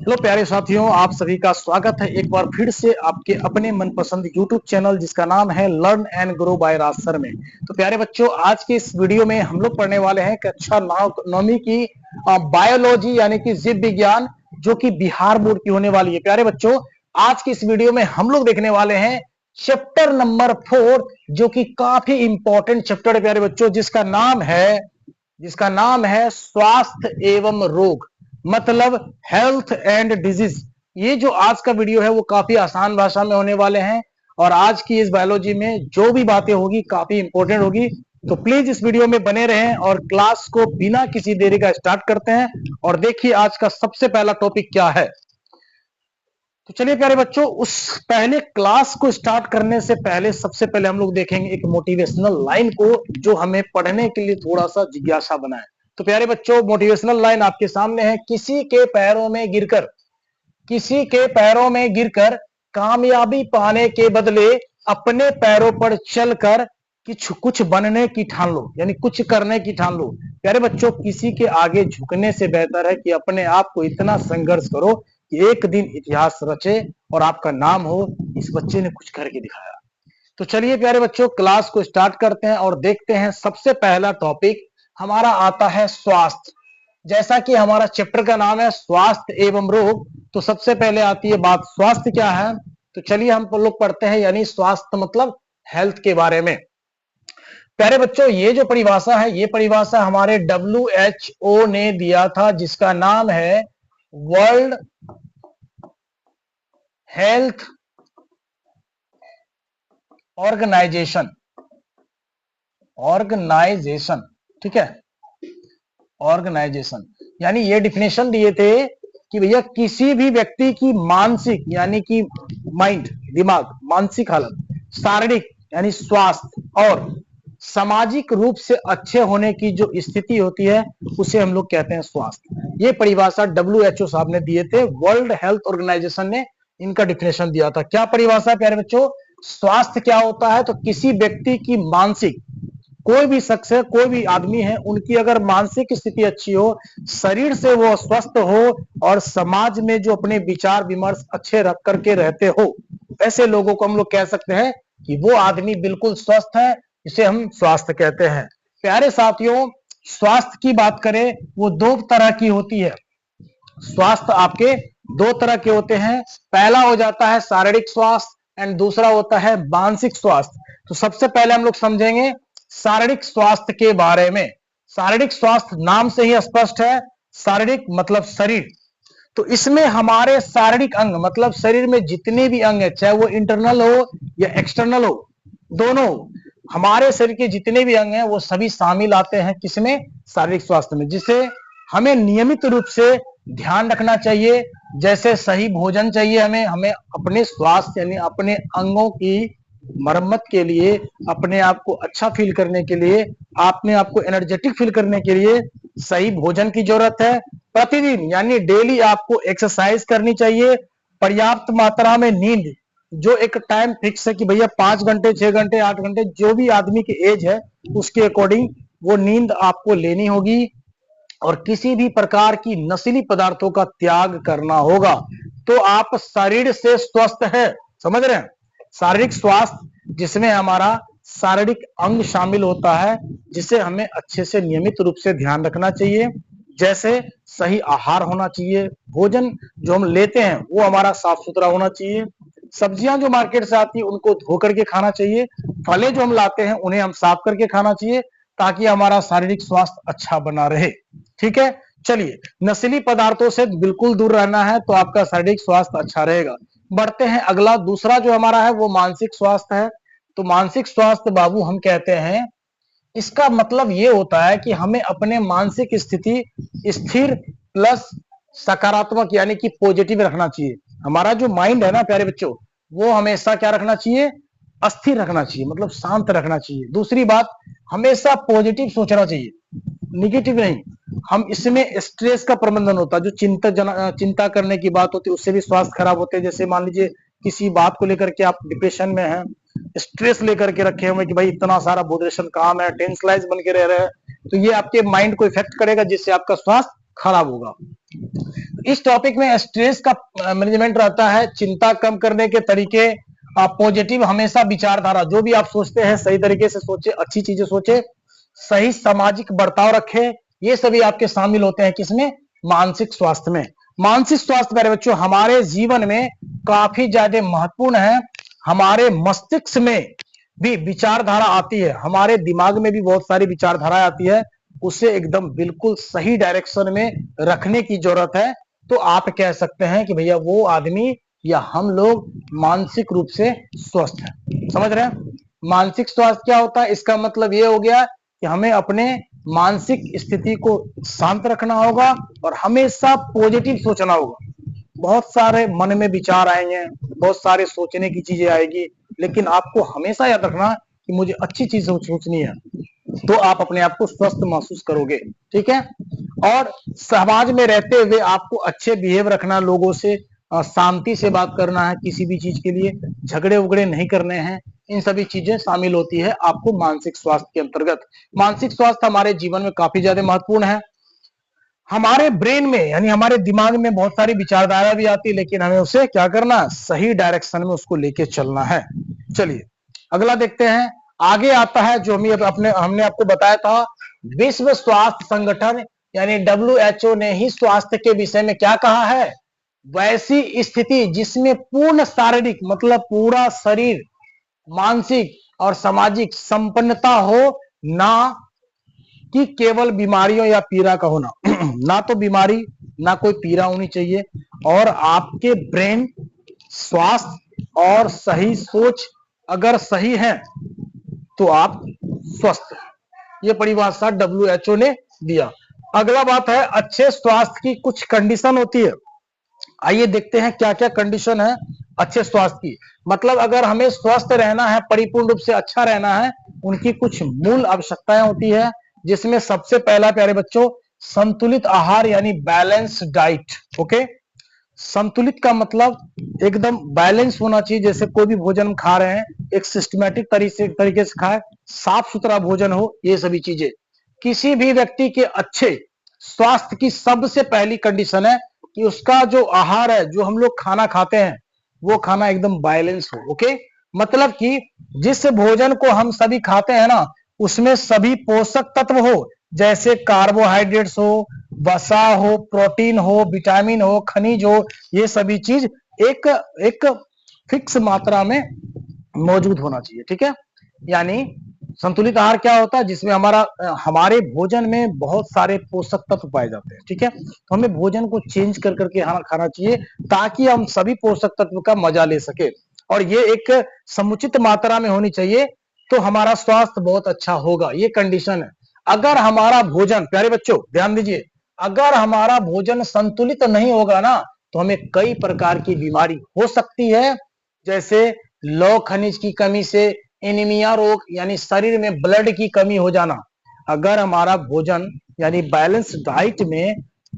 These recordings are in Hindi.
हेलो प्यारे साथियों, आप सभी का स्वागत है एक बार फिर से आपके अपने मनपसंद यूट्यूब चैनल जिसका नाम है learn and grow by Raj sir में। तो प्यारे बच्चों, आज के इस वीडियो में हम लोग पढ़ने वाले हैं कक्षा 9वीं की बायोलॉजी यानी कि जीव विज्ञान, जो कि बिहार बोर्ड की होने वाली है। प्यारे बच्चों, आज की इस वीडियो में हम लोग देखने वाले हैं चैप्टर नंबर 4, जो कि काफी इंपॉर्टेंट चैप्टर है प्यारे बच्चों, जिसका नाम है स्वास्थ्य एवं रोग, मतलब हेल्थ एंड डिजीज। ये जो आज का वीडियो है वो काफी आसान भाषा में होने वाले हैं और आज की इस बायोलॉजी में जो भी बातें होगी काफी इंपॉर्टेंट होगी। तो प्लीज इस वीडियो में बने रहें और क्लास को बिना किसी देरी का स्टार्ट करते हैं। और देखिए आज का सबसे पहला टॉपिक क्या है। तो चलिए प्यारे बच्चों, उस पहले क्लास को स्टार्ट करने से पहले सबसे पहले हम लोग देखेंगे एक मोटिवेशनल लाइन को, जो हमें पढ़ने के लिए थोड़ा सा जिज्ञासा बनाए। तो प्यारे बच्चों, मोटिवेशनल लाइन आपके सामने है। किसी के पैरों में गिरकर कामयाबी पाने के बदले अपने पैरों पर चलकर कुछ बनने की ठान लो, यानी कुछ करने की ठान लो। प्यारे बच्चों, किसी के आगे झुकने से बेहतर है कि अपने आप को इतना संघर्ष करो कि एक दिन इतिहास रचे और आपका नाम हो, इस बच्चे ने कुछ करके दिखाया। तो चलिए प्यारे बच्चों, क्लास को स्टार्ट करते हैं और देखते हैं। सबसे पहला टॉपिक हमारा आता है स्वास्थ्य। जैसा कि हमारा चैप्टर का नाम है स्वास्थ्य एवं रोग, तो सबसे पहले आती है बात स्वास्थ्य क्या है। तो चलिए हम लोग पढ़ते हैं, यानी स्वास्थ्य मतलब हेल्थ के बारे में। प्यारे बच्चों, ये जो परिभाषा है, ये परिभाषा हमारे WHO ने दिया था, जिसका नाम है वर्ल्ड हेल्थ ऑर्गेनाइजेशन। ठीक है, ऑर्गेनाइजेशन, यानी ये डिफिनेशन दिए थे कि भैया किसी भी व्यक्ति की मानसिक यानी कि माइंड, दिमाग, मानसिक हालत, शारीरिक यानी स्वास्थ्य और सामाजिक रूप से अच्छे होने की जो स्थिति होती है उसे हम लोग कहते हैं स्वास्थ्य। ये परिभाषा WHO साहब ने दिए थे, वर्ल्ड हेल्थ ऑर्गेनाइजेशन ने इनका डिफिनेशन दिया था। क्या परिभाषा प्यारे बच्चों? स्वास्थ्य क्या होता है? तो किसी व्यक्ति की मानसिक, कोई भी शख्स है, कोई भी आदमी है, उनकी अगर मानसिक स्थिति अच्छी हो, शरीर से वो स्वस्थ हो और समाज में जो अपने विचार विमर्श अच्छे रख करके रहते हो, ऐसे लोगों को हम लोग कह सकते हैं कि वो आदमी बिल्कुल स्वस्थ है, इसे हम स्वास्थ्य कहते हैं। प्यारे साथियों, स्वास्थ्य की बात करें वो दो तरह की होती है। स्वास्थ्य आपके दो तरह के होते हैं। पहला हो जाता है शारीरिक स्वास्थ्य एंड दूसरा होता है मानसिक स्वास्थ्य। तो सबसे पहले हम लोग समझेंगे शारीरिक स्वास्थ्य के बारे में। शारीरिक स्वास्थ्य नाम से ही स्पष्ट है, शारीरिक मतलब शरीर। तो इसमें हमारे शारीरिक अंग मतलब शरीर में जितने भी अंग है, चाहे वो इंटरनल हो या एक्सटर्नल हो, दोनों हमारे शरीर के जितने भी अंग हैं वो सभी शामिल आते हैं किसमें? शारीरिक स्वास्थ्य में, जिसे हमें नियमित रूप से ध्यान रखना चाहिए। जैसे सही भोजन चाहिए हमें हमें अपने स्वास्थ्य यानी अपने अंगों की मरम्मत के लिए, अपने आप को अच्छा फील करने के लिए, अपने आप को एनर्जेटिक फील करने के लिए सही भोजन की जरूरत है। प्रतिदिन यानी डेली आपको एक्सरसाइज करनी चाहिए। पर्याप्त मात्रा में नींद, जो एक टाइम फिक्स है कि भैया 5 घंटे, 6 घंटे, 8 घंटे, जो भी आदमी की एज है उसके अकॉर्डिंग वो नींद आपको लेनी होगी। और किसी भी प्रकार की नशीली पदार्थों का त्याग करना होगा। तो आप शरीर से स्वस्थ है, समझ रहे हैं? शारीरिक स्वास्थ्य जिसमें हमारा शारीरिक अंग शामिल होता है, जिसे हमें अच्छे से नियमित रूप से ध्यान रखना चाहिए। जैसे सही आहार होना चाहिए, भोजन जो हम लेते हैं वो हमारा साफ सुथरा होना चाहिए, सब्जियां जो मार्केट से आती है उनको धो करके खाना चाहिए, फलें जो हम लाते हैं उन्हें हम साफ करके खाना चाहिए, ताकि हमारा शारीरिक स्वास्थ्य अच्छा बना रहे। ठीक है, चलिए, नशीली पदार्थों से बिल्कुल दूर रहना है तो आपका शारीरिक स्वास्थ्य अच्छा रहेगा। बढ़ते हैं अगला, दूसरा जो हमारा है वो मानसिक स्वास्थ्य है। तो मानसिक स्वास्थ्य बाबू हम कहते हैं, इसका मतलब ये होता है कि हमें अपने मानसिक स्थिति स्थिर प्लस सकारात्मक यानी कि पॉजिटिव रखना चाहिए। हमारा जो माइंड है ना प्यारे बच्चों, वो हमेशा क्या रखना चाहिए? अस्थिर रखना चाहिए, मतलब शांत रखना चाहिए। दूसरी बात, हमेशा पॉजिटिव सोचना चाहिए, निगेटिव नहीं। हम इसमें स्ट्रेस का प्रबंधन होता है, जो चिंता करने की बात होती है उससे भी स्वास्थ्य खराब होते हैं। जैसे मान लीजिए किसी बात को लेकर के आप डिप्रेशन में हैं, स्ट्रेस लेकर के रखे हुए कि भाई इतना सारा बोधरेशन काम है, टेंशनलाइज बन के रह रहे हैं, तो ये आपके माइंड को इफेक्ट करेगा, जिससे आपका स्वास्थ्य खराब होगा। इस टॉपिक में स्ट्रेस का मैनेजमेंट रहता है, चिंता कम करने के तरीके, पॉजिटिव हमेशा विचारधारा, जो भी आप सोचते हैं सही तरीके से सोचे, अच्छी चीजें सोचे, सही सामाजिक बर्ताव रखे, ये सभी आपके शामिल होते हैं किसमें, मानसिक स्वास्थ्य में। मानसिक स्वास्थ्य मेरे बच्चों हमारे जीवन में काफी ज्यादा महत्वपूर्ण है। हमारे मस्तिष्क में भी विचारधारा आती है, हमारे दिमाग में भी बहुत सारी विचारधारा आती है, उसे एकदम बिल्कुल सही डायरेक्शन में रखने की जरूरत है। तो आप कह सकते हैं कि भैया वो आदमी या हम लोग मानसिक रूप से स्वस्थ है। समझ रहे हैं? मानसिक स्वास्थ्य क्या होता है, इसका मतलब ये हो गया कि हमें अपने मानसिक स्थिति को शांत रखना होगा और हमेशा पॉजिटिव सोचना होगा। बहुत सारे मन में विचार आएंगे, बहुत सारे सोचने की चीजें आएगी, लेकिन आपको हमेशा याद रखना कि मुझे अच्छी चीज सोचनी है, तो आप अपने आप को स्वस्थ महसूस करोगे। ठीक है? और समाज में रहते हुए आपको अच्छे बिहेव रखना, लोगों से शांति से बात करना है, किसी भी चीज के लिए झगड़े उगड़े नहीं करने हैं, इन सभी चीजें शामिल होती है आपको मानसिक स्वास्थ्य के अंतर्गत। मानसिक स्वास्थ्य हमारे जीवन में काफी ज्यादा महत्वपूर्ण है। हमारे ब्रेन में यानी हमारे दिमाग में बहुत सारी विचारधारा भी आती है, लेकिन हमें उसे क्या करना है, सही डायरेक्शन में उसको लेके चलना है। चलिए अगला देखते हैं। आगे आता है जो हमने आपको बताया था, विश्व स्वास्थ्य संगठन यानी WHO ने ही स्वास्थ्य के विषय में क्या कहा है, वैसी स्थिति जिसमें पूर्ण शारीरिक मतलब पूरा शरीर, मानसिक और सामाजिक संपन्नता हो, ना कि केवल बीमारियों या पीड़ा का होना। ना तो बीमारी ना कोई पीड़ा होनी चाहिए, और आपके ब्रेन, स्वास्थ्य और सही सोच अगर सही है तो आप स्वस्थ हैं। ये परिभाषा WHO ने दिया। अगला बात है अच्छे स्वास्थ्य की कुछ कंडीशन होती है। आइए देखते हैं क्या क्या कंडीशन है अच्छे स्वास्थ्य की। मतलब अगर हमें स्वस्थ रहना है, परिपूर्ण रूप से अच्छा रहना है, उनकी कुछ मूल आवश्यकताएं होती है, जिसमें सबसे पहला प्यारे बच्चों संतुलित आहार यानी बैलेंस डाइट। ओके, संतुलित का मतलब एकदम बैलेंस होना चाहिए। जैसे कोई भी भोजन हम खा रहे हैं, एक सिस्टमेटिक तरीके से खाएं, साफ सुथरा भोजन हो, ये सभी चीजें। किसी भी व्यक्ति के अच्छे स्वास्थ्य की सबसे पहली कंडीशन है कि उसका जो आहार है, जो हम लोग खाना खाते हैं, वो खाना एकदम बैलेंस हो। ओके, मतलब कि जिस भोजन को हम सभी खाते हैं ना, उसमें सभी पोषक तत्व हो, जैसे कार्बोहाइड्रेट्स हो, वसा हो, प्रोटीन हो, विटामिन हो, खनिज हो, ये सभी चीज एक फिक्स मात्रा में मौजूद होना चाहिए। ठीक है? यानी संतुलित आहार क्या होता है, जिसमें हमारे भोजन में बहुत सारे पोषक तत्व पाए जाते हैं। ठीक है? तो हमें भोजन को चेंज कर करके खाना चाहिए, ताकि हम सभी पोषक तत्व का मजा ले सके, और ये एक समुचित मात्रा में होनी चाहिए, तो हमारा स्वास्थ्य बहुत अच्छा होगा। ये कंडीशन है। अगर हमारा भोजन, प्यारे बच्चों ध्यान दीजिए, अगर हमारा भोजन संतुलित नहीं होगा ना, तो हमें कई प्रकार की बीमारी हो सकती है, जैसे लौह खनिज की कमी से एनीमिया रोग यानी शरीर में ब्लड की कमी हो जाना। अगर हमारा भोजन यानी बैलेंस डाइट में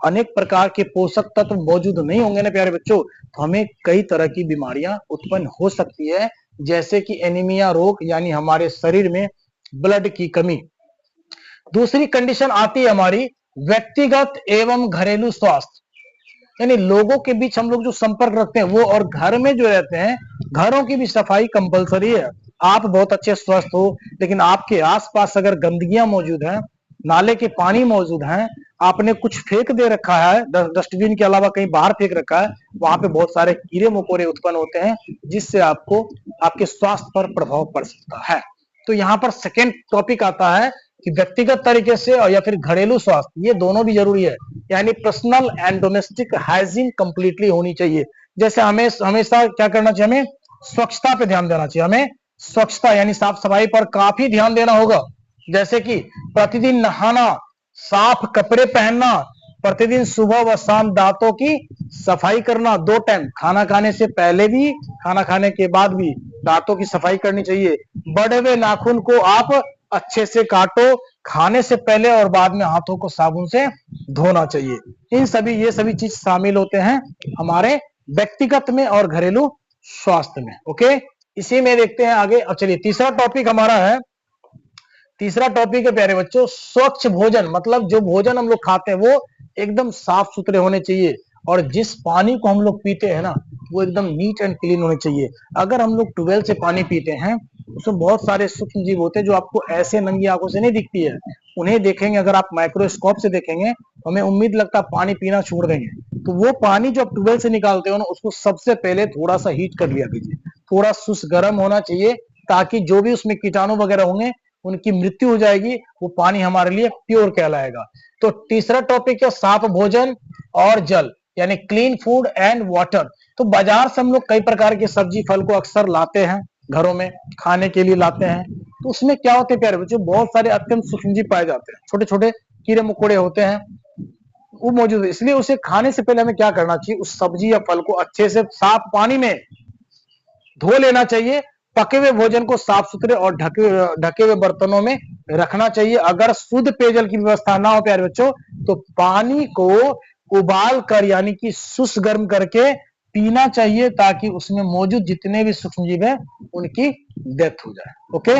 अनेक प्रकार के पोषक तत्व मौजूद नहीं होंगे ना प्यारे बच्चों, तो हमें कई तरह की बीमारियां उत्पन्न हो सकती है, जैसे कि एनीमिया रोग यानी हमारे शरीर में ब्लड की कमी। दूसरी कंडीशन आती है हमारी व्यक्तिगत एवं घरेलू स्वास्थ्य, यानी लोगों के बीच हम लोग जो संपर्क रखते हैं वो, और घर में जो रहते हैं, घरों की भी सफाई कंपलसरी है। आप बहुत अच्छे स्वस्थ हो, लेकिन आपके आसपास अगर गंदगियां मौजूद हैं, नाले के पानी मौजूद हैं, आपने कुछ फेंक दे रखा है, डस्टबिन के अलावा कहीं बाहर फेंक रखा है, वहां पे बहुत सारे कीड़े मकोड़े उत्पन्न होते हैं, जिससे आपको आपके स्वास्थ्य पर प्रभाव पड़ सकता है। तो यहाँ पर सेकेंड टॉपिक आता है कि व्यक्तिगत तरीके से और या फिर घरेलू स्वास्थ्य, ये दोनों भी जरूरी है। यानी personal and domestic hygiene completely होनी चाहिए। जैसे हमें हमेशा क्या करना चाहिए, हमें स्वच्छता पे ध्यान देना चाहिए। हमें स्वच्छता यानी साफ सफाई पर काफी ध्यान देना होगा। जैसे कि प्रतिदिन नहाना, साफ कपड़े पहनना, प्रतिदिन सुबह व शाम दांतों की सफाई करना, 2 टाइम, खाना खाने से पहले भी, खाना खाने के बाद भी दांतों की सफाई करनी चाहिए। बड़े हुए नाखून को आप अच्छे से काटो, खाने से पहले और बाद में हाथों को साबुन से धोना चाहिए। ये सभी चीज शामिल होते हैं हमारे व्यक्तिगत में और घरेलू स्वास्थ्य में। ओके, इसी में देखते हैं आगे। अब चलिए तीसरा टॉपिक हमारा है, तीसरा टॉपिक है प्यारे बच्चों स्वच्छ भोजन। मतलब जो भोजन हम लोग खाते हैं वो एकदम साफ सुथरे होने चाहिए, और जिस पानी को हम लोग पीते हैं ना वो एकदम नीट एंड क्लीन होने चाहिए। अगर हम लोग ट्यूबवेल से पानी पीते हैं उसमें बहुत सारे सूक्ष्म जीव होते हैं जो आपको ऐसे नंगी आंखों से नहीं दिखती है, उन्हें देखेंगे अगर आप माइक्रोस्कोप से देखेंगे तो हमें उम्मीद लगता है पानी पीना छोड़ देंगे। तो वो पानी जो आप ट्यूबवेल से निकालते हो ना उसको सबसे पहले थोड़ा सा हीट कर लिया कीजिए, थोड़ा सुस गर्म होना चाहिए, ताकि जो भी उसमें कीटाणु वगैरह होंगे उनकी मृत्यु हो जाएगी, वो पानी हमारे लिए प्योर कहलाएगा। तो तीसरा टॉपिक है साफ भोजन और जल, यानी क्लीन फूड एंड वाटर। तो बाजार से हम लोग कई प्रकार के सब्जी फल को अक्सर लाते हैं, घरों में खाने के लिए लाते हैं, तो उसमें क्या होते हैं प्यारे बच्चों, बहुत सारे अत्यंत सूक्ष्मजीव पाए जाते हैं, छोटे छोटे कीड़े मकोड़े होते हैं वो मौजूद है। इसलिए उसे खाने से पहले हमें क्या करना चाहिए, उस सब्जी या फल को अच्छे से साफ पानी में धो लेना चाहिए, पके हुए भोजन को साफ सुथरे और ढके हुए बर्तनों में रखना चाहिए। अगर शुद्ध पेयजल की व्यवस्था ना हो प्यारे बच्चों तो पानी को उबाल कर यानी कि सुस गर्म करके पीना चाहिए, ताकि उसमें मौजूद जितने भी सूक्ष्म जीव है उनकी डेथ हो जाए। ओके,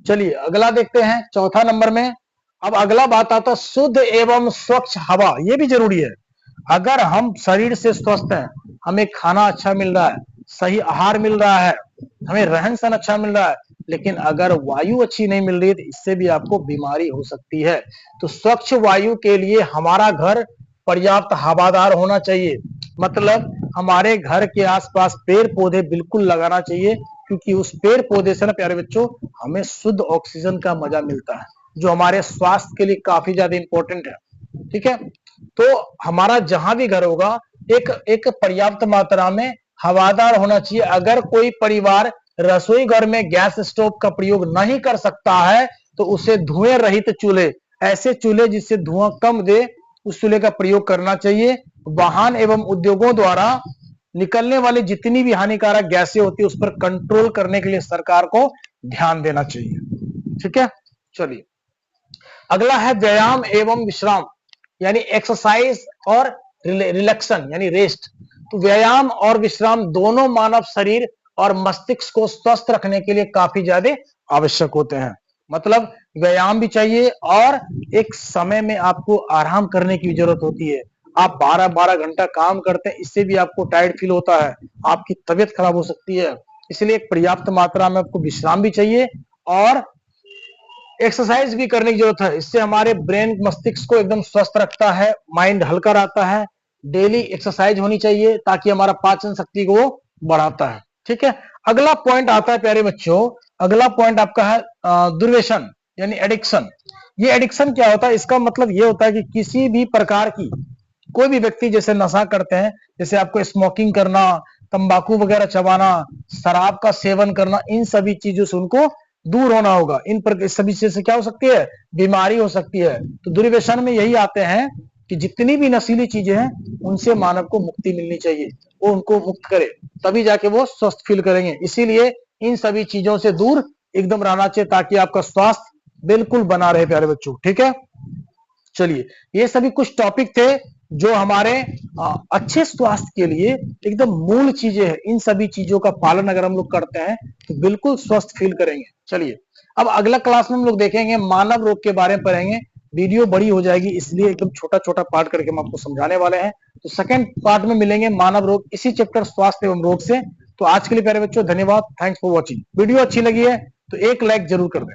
चलिए अगला देखते हैं चौथा नंबर में। अब अगला बात आता है शुद्ध एवं स्वच्छ हवा, ये भी जरूरी है। अगर हम शरीर से स्वस्थ हैं, हमें खाना अच्छा मिल रहा है, सही आहार मिल रहा है, हमें रहन सहन अच्छा मिल रहा है, लेकिन अगर वायु अच्छी नहीं मिल रही है तो इससे भी आपको बीमारी हो सकती है। तो स्वच्छ वायु के लिए हमारा घर पर्याप्त हवादार होना चाहिए, मतलब हमारे घर के आसपास पेड़ पौधे बिल्कुल लगाना चाहिए, क्योंकि उस पेड़ पौधे से ना प्यारे बच्चों हमें शुद्ध ऑक्सीजन का मजा मिलता है, जो हमारे स्वास्थ्य के लिए काफी ज्यादा इंपॉर्टेंट है। ठीक है, तो हमारा जहां भी घर होगा एक पर्याप्त मात्रा में हवादार होना चाहिए। अगर कोई परिवार रसोई घर में गैस स्टोव का प्रयोग नहीं कर सकता है तो उसे धुएं रहित चूल्हे, ऐसे चूल्हे जिससे धुआं कम दे, उस चूल्हे का प्रयोग करना चाहिए। वाहन एवं उद्योगों द्वारा निकलने वाली जितनी भी हानिकारक गैसें होती है उस पर कंट्रोल करने के लिए सरकार को ध्यान देना चाहिए। ठीक है, चलिए अगला है व्यायाम एवं विश्राम, यानी एक्सरसाइज और रिलैक्सन यानी रेस्ट। तो व्यायाम और विश्राम दोनों मानव शरीर और मस्तिष्क को स्वस्थ रखने के लिए काफी ज्यादा आवश्यक होते हैं। मतलब व्यायाम भी चाहिए और एक समय में आपको आराम करने की जरूरत होती है। आप 12-12 घंटा काम करते हैं, इससे भी आपको टायर्ड फील होता है, आपकी तबीयत खराब हो सकती है। इसलिए एक पर्याप्त मात्रा में आपको विश्राम भी चाहिए और एक्सरसाइज भी करने की जरूरत है। इससे हमारे ब्रेन मस्तिष्क को एकदम स्वस्थ रखता है, माइंड हल्का रहता है। डेली एक्सरसाइज होनी चाहिए ताकि हमारा पाचन शक्ति को बढ़ाता है। ठीक है, अगला पॉइंट आता है प्यारे बच्चों, अगला पॉइंट आपका है दुर्व्यसन यानी एडिक्शन। ये एडिक्शन क्या होता है, इसका मतलब ये होता है कि किसी भी प्रकार की कोई भी व्यक्ति जैसे नशा करते हैं, जैसे आपको स्मोकिंग करना, तंबाकू वगैरह चबाना, शराब का सेवन करना, इन सभी चीजों से उनको दूर होना होगा। इन पर सभी चीज से क्या हो सकती है, बीमारी हो सकती है। तो दुर्व्यसन में यही आते हैं कि जितनी भी नशीली चीजें हैं उनसे मानव को मुक्ति मिलनी चाहिए, वो उनको मुक्त करे, तभी जाके वो स्वस्थ फील करेंगे। इसीलिए इन सभी चीजों से दूर एकदम रहना चाहिए ताकि आपका स्वास्थ्य बिल्कुल बना रहे प्यारे बच्चों। ठीक है, चलिए ये सभी कुछ टॉपिक थे जो हमारे अच्छे स्वास्थ्य के लिए एकदम मूल चीजें हैं। इन सभी चीजों का पालन अगर हम लोग करते हैं तो बिल्कुल स्वस्थ फील करेंगे। चलिए अब अगला क्लास में हम लोग देखेंगे मानव रोग के बारे में पढ़ेंगे। वीडियो बड़ी हो जाएगी इसलिए एकदम छोटा छोटा पार्ट करके हम आपको समझाने वाले हैं। तो सेकंड पार्ट में मिलेंगे मानव रोग, इसी चैप्टर स्वास्थ्य एवं रोग से। तो आज के लिए प्यारे बच्चों धन्यवाद, थैंक्स फॉर वॉचिंग। वीडियो अच्छी लगी है तो एक लाइक जरूर कर दें।